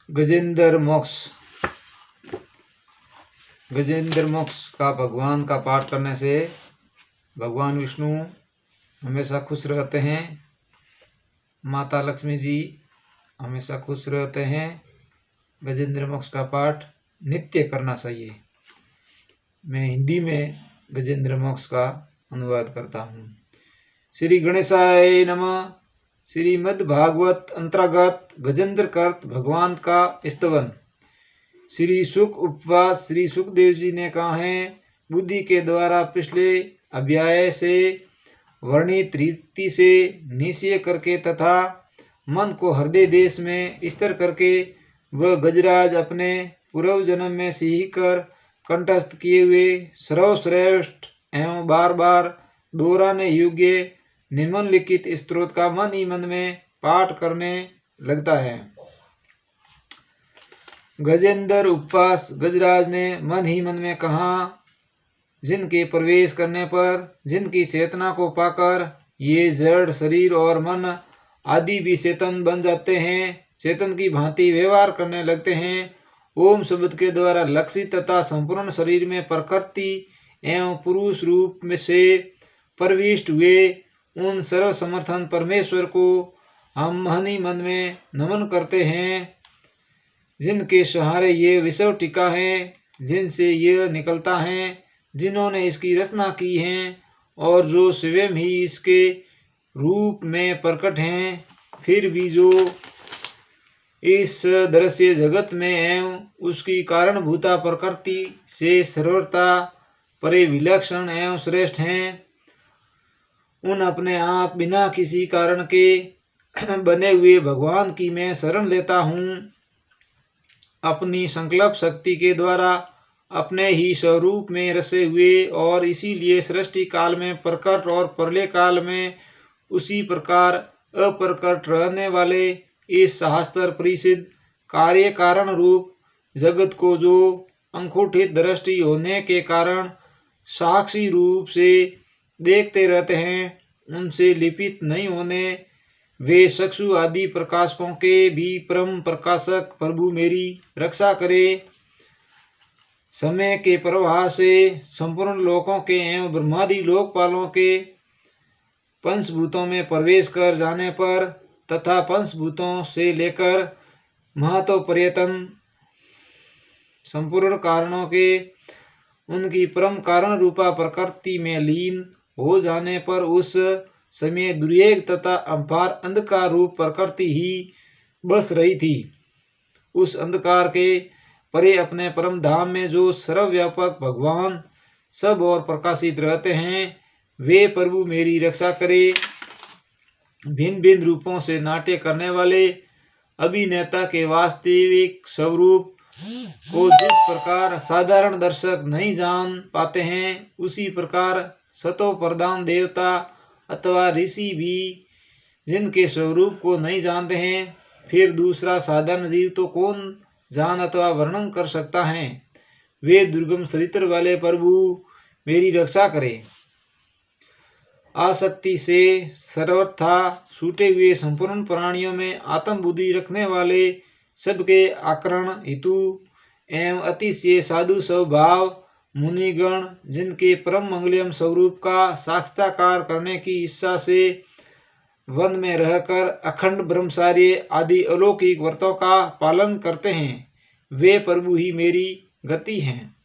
गजेंद्र मोक्ष। गजेंद्र मोक्ष का भगवान का पाठ करने से भगवान विष्णु हमेशा खुश रहते हैं, माता लक्ष्मी जी हमेशा खुश रहते हैं। गजेंद्र मोक्ष का पाठ नित्य करना चाहिए। मैं हिंदी में गजेंद्र मोक्ष का अनुवाद करता हूँ। श्री गणेशाय नमः। श्रीमद् भागवत अंतर्गत गजेंद्र कर्त भगवान का स्तवन। श्री सुक उपवास श्री सुखदेव जी ने कहा है, बुद्धि के द्वारा पिछले अध्याय से वर्णित रीति से निश्चय करके तथा मन को हृदय देश में स्थिर करके वह गजराज अपने पूर्व जन्म में सीख कर कंठस्थ किए हुए सर्वश्रेष्ठ एवं बार बार दोहराने योग्य निम्नलिखित स्त्रोत का मन ही मन में पाठ करने लगता है। गजेंद्र उपवास गजराज ने मन ही मन में कहा, जिनके प्रवेश करने पर जिनकी चेतना को पाकर ये जड़ शरीर और मन आदि भी चेतन बन जाते हैं, चेतन की भांति व्यवहार करने लगते हैं। ओम शब्द के द्वारा लक्षित तथा संपूर्ण शरीर में प्रकृति एवं पुरुष रूप में से प्रविष्ट हुए उन सर्व समर्थन परमेश्वर को हम मन ही मन में नमन करते हैं, जिनके सहारे ये विषय टिका है, जिनसे यह निकलता है, जिन्होंने इसकी रचना की है और जो स्वयं ही इसके रूप में प्रकट हैं, फिर भी जो इस दृश्य जगत में एवं उसकी कारणभूता प्रकृति से सर्वथा परे विलक्षण एवं श्रेष्ठ हैं, उन अपने आप बिना किसी कारण के बने हुए भगवान की मैं शरण लेता हूँ। अपनी संकल्प शक्ति के द्वारा अपने ही स्वरूप में रसे हुए और इसीलिए सृष्टि काल में प्रकट और प्रलय काल में उसी प्रकार अप्रकट रहने वाले इस शास्त्र परिसिद्ध कार्य कारण रूप जगत को जो अंकुठित दृष्टि होने के कारण साक्षी रूप से देखते रहते हैं, उनसे लिपित नहीं होने वे चक्षु आदि प्रकाशकों के भी परम प्रकाशक प्रभु मेरी रक्षा करे। समय के प्रवाह से संपूर्ण लोकों के एवं ब्रह्मादि लोकपालों के पंचभूतों में प्रवेश कर जाने पर तथा पंचभूतों से लेकर महत्व पर्यतन संपूर्ण कारणों के उनकी परम कारण रूपा प्रकृति में लीन हो जाने पर उस समय दुर्योग तथा अपार अंधकार रूप प्रकृति ही बस रही थी। उस अंधकार के परे अपने परम धाम में जो सर्वव्यापक भगवान सब और प्रकाशित रहते हैं, वे प्रभु मेरी रक्षा करे। भिन्न भिन्न रूपों से नाट्य करने वाले अभिनेता के वास्तविक स्वरूप को जिस प्रकार साधारण दर्शक नहीं जान पाते हैं, उसी प्रकार सतो प्रधान देवता अथवा ऋषि भी जिनके स्वरूप को नहीं जानते हैं, फिर दूसरा साधारण जीव तो कौन जान अथवा वर्णन कर सकता है। वे दुर्गम चरित्र वाले प्रभु मेरी रक्षा करें। आसक्ति से सर्वथा छूटे हुए संपूर्ण प्राणियों में आत्म बुद्धि रखने वाले सबके आकरण हेतु एवं अतिशय साधु स्वभाव मुनिगण जिनके परम मंगलम स्वरूप का साक्षात्कार करने की इच्छा से वन में रहकर अखंड ब्रह्मचार्य आदि अलौकिक व्रतों का पालन करते हैं, वे प्रभु ही मेरी गति हैं।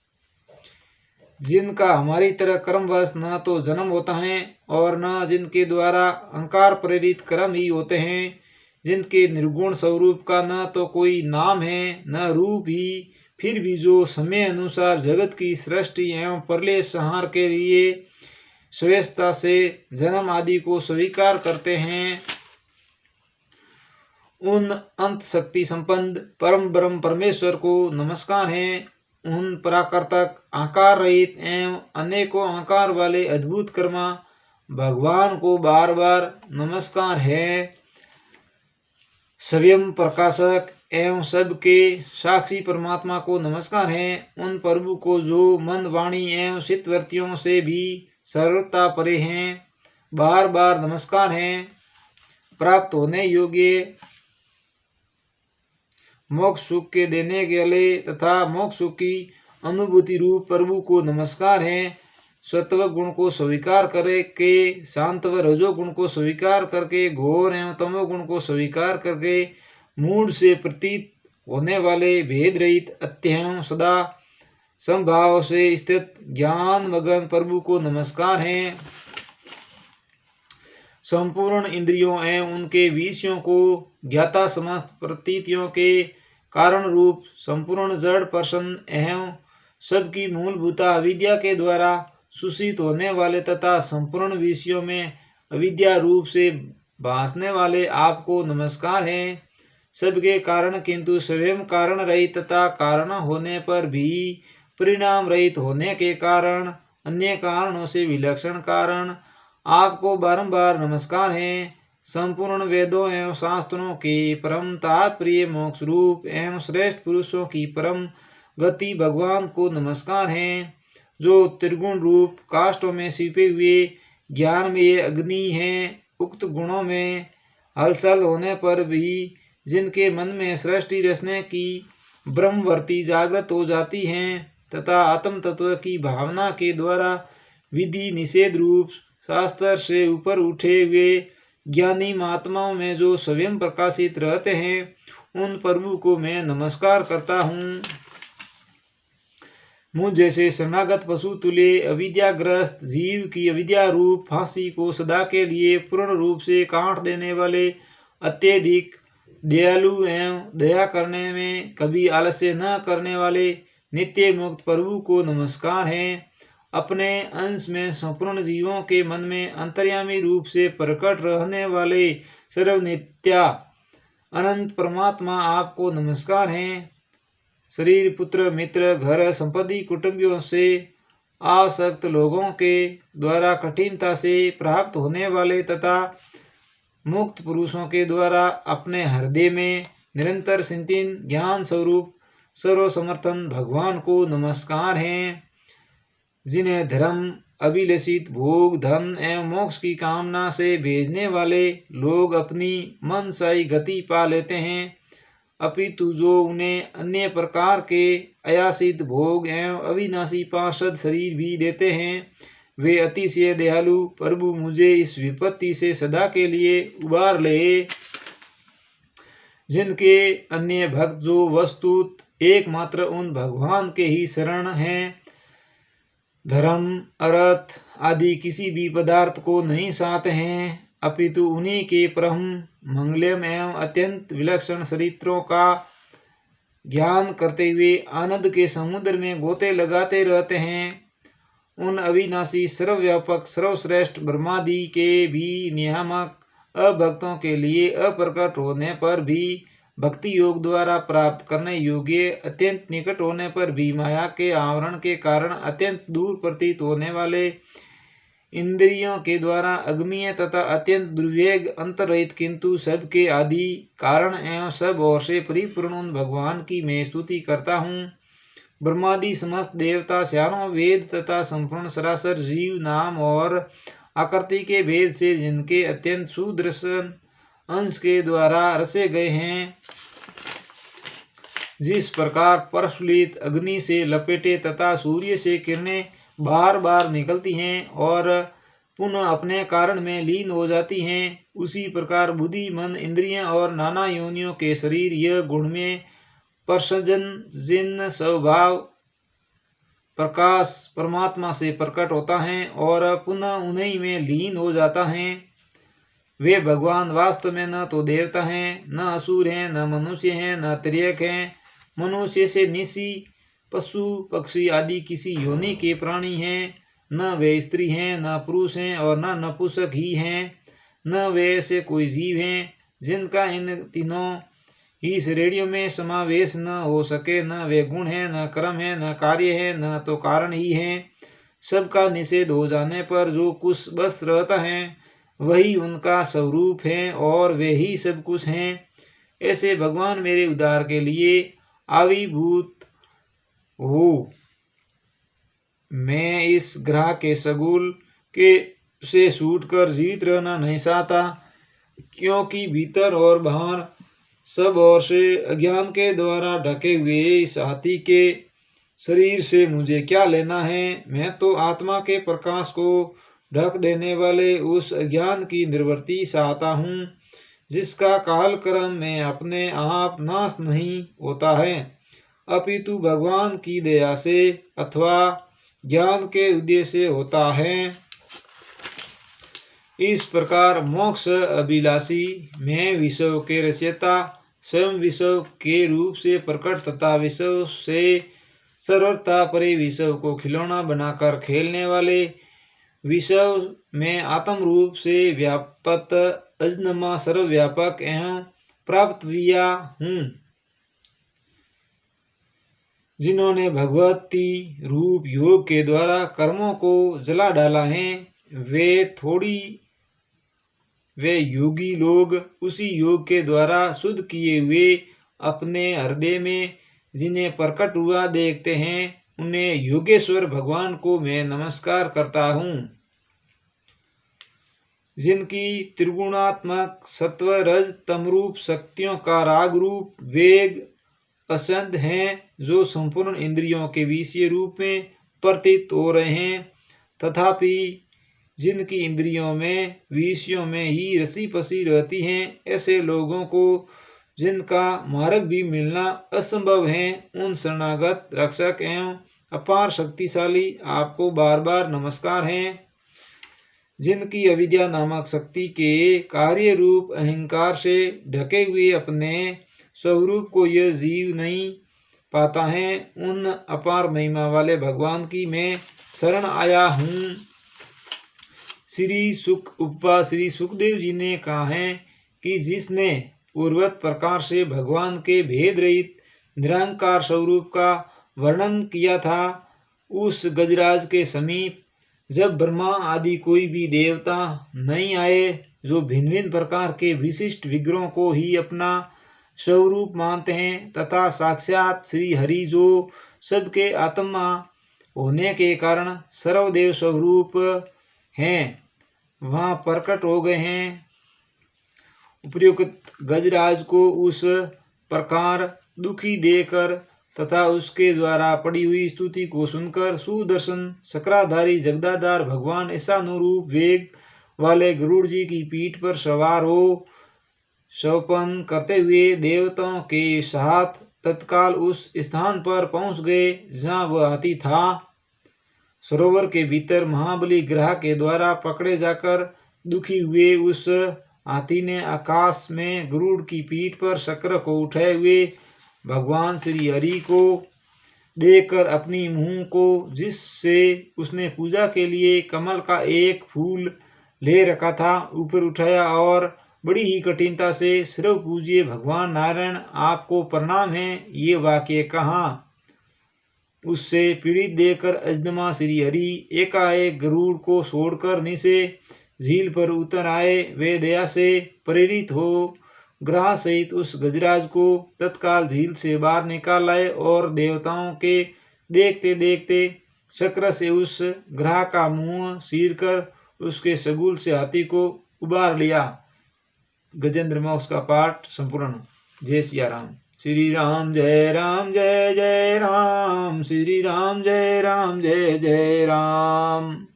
जिनका हमारी तरह कर्मवश न तो जन्म होता है और न जिनके द्वारा अहंकार प्रेरित कर्म ही होते हैं, जिनके निर्गुण स्वरूप का न तो कोई नाम है न रूप ही, फिर भी जो समय अनुसार जगत की सृष्टि एवं प्रलय संहार के लिए स्वेच्छा से जन्म आदि को स्वीकार करते हैं, उन अंत शक्ति संपन्न परम ब्रह्म परमेश्वर को नमस्कार है। उन प्राकृतक आकार रहित एवं अनेकों आकार वाले अद्भुत कर्मा भगवान को बार बार नमस्कार है। स्वयं प्रकाशक एवं सबके साक्षी परमात्मा को नमस्कार है। उन प्रभु को जो मन वाणी एवं चित्तवृत्तियों से भी सरलता परे हैं, बार बार नमस्कार है। प्राप्त होने योग्य मोक्ष सुख के देने वाले तथा मोक्ष सुख की अनुभूति रूप प्रभु को नमस्कार है। सत्व गुण को स्वीकार करे के शांत व रजो गुण को स्वीकार करके घोर एवं तमो गुण को स्वीकार करके मूड से प्रतीत होने वाले भेद रहित अत्यंत सदा संभाव से स्थित ज्ञान मगन प्रभु को नमस्कार है। संपूर्ण इंद्रियों एवं उनके विषयों को ज्ञाता समस्त प्रतीतियों के कारण रूप संपूर्ण जड़ प्रसन्न एवं सबकी मूलभूता अविद्या के द्वारा सूचित होने वाले तथा संपूर्ण विषयों में अविद्या रूप से भासने वाले आपको नमस्कार है। सबके कारण किंतु स्वयं कारण रहित तथा कारण होने पर भी परिणाम रहित होने के कारण अन्य कारणों से विलक्षण कारण आपको बारंबार नमस्कार है। संपूर्ण वेदों एवं शास्त्रों के परम तात्पर्य मोक्ष रूप एवं श्रेष्ठ पुरुषों की परम गति भगवान को नमस्कार है। जो त्रिगुण रूप काष्ठों में छिपे हुए ज्ञान में ये अग्नि हैं, उक्त गुणों में हलचल होने पर भी जिनके मन में सृष्टि रचने की ब्रह्मवर्ती जागृत हो जाती हैं तथा आत्म तत्व की भावना के द्वारा विधि निषेध रूप शास्त्र से ऊपर उठे हुए ज्ञानी महात्माओं में जो स्वयं प्रकाशित रहते हैं उन प्रभु को मैं नमस्कार करता हूँ। मुझ जैसे शरणागत पशु तुल्य अविद्याग्रस्त जीव की अविद्या रूप फांसी को सदा के लिए पूर्ण रूप से काट देने वाले अत्यधिक दयालु एवं दया करने में कभी आलस्य न करने वाले नित्य मुक्त प्रभु को नमस्कार है। अपने अंश में संपूर्ण जीवों के मन में अंतर्यामी रूप से प्रकट रहने वाले सर्वनित्या अनंत परमात्मा आपको नमस्कार है। शरीर पुत्र मित्र घर संपत्ति कुटुंबियों से आसक्त लोगों के द्वारा कठिनता से प्राप्त होने वाले तथा मुक्त पुरुषों के द्वारा अपने हृदय में निरंतर चिंतन ज्ञान स्वरूप सर्वसमर्थन भगवान को नमस्कार है। जिन्हें धर्म अभिलषित भोग धन एवं मोक्ष की कामना से भेजने वाले लोग अपनी मनसाई गति पा लेते हैं, अपितु जो उन्हें अन्य प्रकार के अयासित भोग एवं अविनाशी पार्षद शरीर भी देते हैं, वे अतिशय दयालु प्रभु मुझे इस विपत्ति से सदा के लिए उबार ले। जिनके अन्य भक्त जो वस्तुत एकमात्र उन भगवान के ही शरण हैं, धर्म अर्थ आदि किसी भी पदार्थ को नहीं चाहते हैं, अपितु उन्हीं के परम मंगलम एवं अत्यंत विलक्षण चरित्रों का ज्ञान करते हुए आनंद के समुद्र में गोते लगाते रहते हैं, उन अविनाशी सर्वव्यापक सर्वश्रेष्ठ ब्रह्मादि के भी नियामक अभक्तों के लिए अप्रकट होने पर भी भक्ति योग द्वारा प्राप्त करने योग्य अत्यंत निकट होने पर भी माया के आवरण के कारण अत्यंत दूर प्रतीत होने वाले इंद्रियों के द्वारा अगम्य तथा अत्यंत दुर्वेग अंतरहित किंतु सबके आदि कारण एवं सब ओर से परिपूर्ण उन भगवान की मैं स्तुति करता हूँ। ब्रह्मादि समस्त देवता चारों वेद तथा संपूर्ण सरासर जीव नाम और आकृति के भेद से जिनके अत्यंत सुदर्शन अंश के द्वारा रचे गए हैं, जिस प्रकार प्रज्वलित अग्नि से लपेटे तथा सूर्य से किरणें बार बार निकलती हैं और पुनः अपने कारण में लीन हो जाती हैं, उसी प्रकार बुद्धि मन इंद्रियां और नाना योनियों के शरीर यह गुण में प्रसजन जिन स्वभाव प्रकाश परमात्मा से प्रकट होता है और पुनः उन्हीं में लीन हो जाता है। वे भगवान वास्तव में न तो देवता हैं, न असुर हैं, न मनुष्य हैं, न त्रियक हैं। मनुष्य से निसी पशु पक्षी आदि किसी योनि के प्राणी हैं, न वे स्त्री हैं, न पुरुष हैं और न नपुंसक ही हैं, न वे ऐसे कोई जीव हैं जिनका इन तीनों ही श्रेणियों में समावेश न हो सके, न वे गुण हैं, न कर्म है, न कार्य है, न तो कारण ही हैं। सबका निषेध हो जाने पर जो कुछ बस रहता है वही उनका स्वरूप है और वे ही सब कुछ हैं। ऐसे भगवान मेरे उद्धार के लिए आविर्भूत हो। मैं इस ग्रह के शगुल के से छूटकर जीवित रहना नहीं चाहता, क्योंकि भीतर और बाहर सब ओर से अज्ञान के द्वारा ढके हुए इस हाथी के शरीर से मुझे क्या लेना है। मैं तो आत्मा के प्रकाश को ढक देने वाले उस अज्ञान की निवृत्ति चाहता हूँ, जिसका कालक्रम में अपने आप नाश नहीं होता है, अपितु भगवान की दया से अथवा ज्ञान के उद्देश्य से होता है। इस प्रकार मोक्ष अभिलाषी मैं विश्व के रचयिता स्वयं विश्व के रूप से प्रकट तथा विश्व से सर्वथा परे विश्व को खिलौना बनाकर खेलने वाले विश्व में आत्म रूप से व्यापक अजन्मा सर्वव्यापक एवं प्राप्त हुआ हूँ, जिन्होंने भगवती रूप योग के द्वारा कर्मों को जला डाला है। वे योगी लोग उसी योग के द्वारा शुद्ध किए हुए अपने हृदय में जिन्हें प्रकट हुआ देखते हैं, उन्हें योगेश्वर भगवान को मैं नमस्कार करता हूँ। जिनकी त्रिगुणात्मक सत्व रज तमरूप शक्तियों का राग रूप वेग असंध हैं, जो संपूर्ण इंद्रियों के विषय रूप में प्रतीत हो रहे हैं, तथापि जिनकी इंद्रियों में विषयों में ही रसी पसी रहती हैं, ऐसे लोगों को जिनका मार्ग भी मिलना असंभव है, उन शरणागत रक्षक एवं अपार शक्तिशाली आपको बार बार नमस्कार है। जिनकी अविद्या नामक शक्ति के कार्य रूप अहंकार से ढके हुए अपने स्वरूप को यह जीव नहीं पाता है, उन अपार महिमा वाले भगवान की मैं शरण आया हूँ। श्री सुखदेव जी ने कहा है कि जिसने पूर्वत प्रकार से भगवान के भेद रहित निरंकार स्वरूप का वर्णन किया था, उस गजराज के समीप जब ब्रह्मा आदि कोई भी देवता नहीं आए, जो भिन्न भिन्न प्रकार के विशिष्ट विग्रहों को ही अपना स्वरूप मानते हैं, तथा साक्षात श्री हरि जो सबके आत्मा होने के कारण सर्वदेव स्वरूप हैं, वहाँ प्रकट हो गए हैं। उपयुक्त गजराज को उस प्रकार दुखी देकर तथा उसके द्वारा पड़ी हुई स्तुति को सुनकर सुदर्शन चक्राधारी जगदाधार भगवान ईशानुरूप वेग वाले गरुड़ जी की पीठ पर सवार हो शवपन करते हुए देवताओं के साथ तत्काल उस स्थान पर पहुंच गए जहां वह हाथी था। सरोवर के भीतर महाबली ग्रह के द्वारा पकड़े जाकर दुखी हुए उस हाथी ने आकाश में गरुड़ की पीठ पर चक्र को उठाए हुए भगवान श्री हरि को देखकर अपनी मुंह को, जिससे उसने पूजा के लिए कमल का एक फूल ले रखा था, ऊपर उठाया और बड़ी ही कठिनता से सर्व पूज्य भगवान नारायण आपको प्रणाम है, ये वाक्य कहा। उससे पीड़ित देकर अजन्मा श्री हरि एकाएक गरुड़ को छोड़कर नीचे झील पर उतर आए। वे दया से प्रेरित हो ग्रह सहित उस गजराज को तत्काल झील से बाहर निकाल लाए और देवताओं के देखते देखते चक्र से उस ग्रह का मुंह चीर कर उसके सगुल से हाथी को उबार लिया। गजेंद्र मोक्ष का पाठ संपूर्ण। जय सिया राम। श्री राम जय जय राम, श्री राम जय जय राम।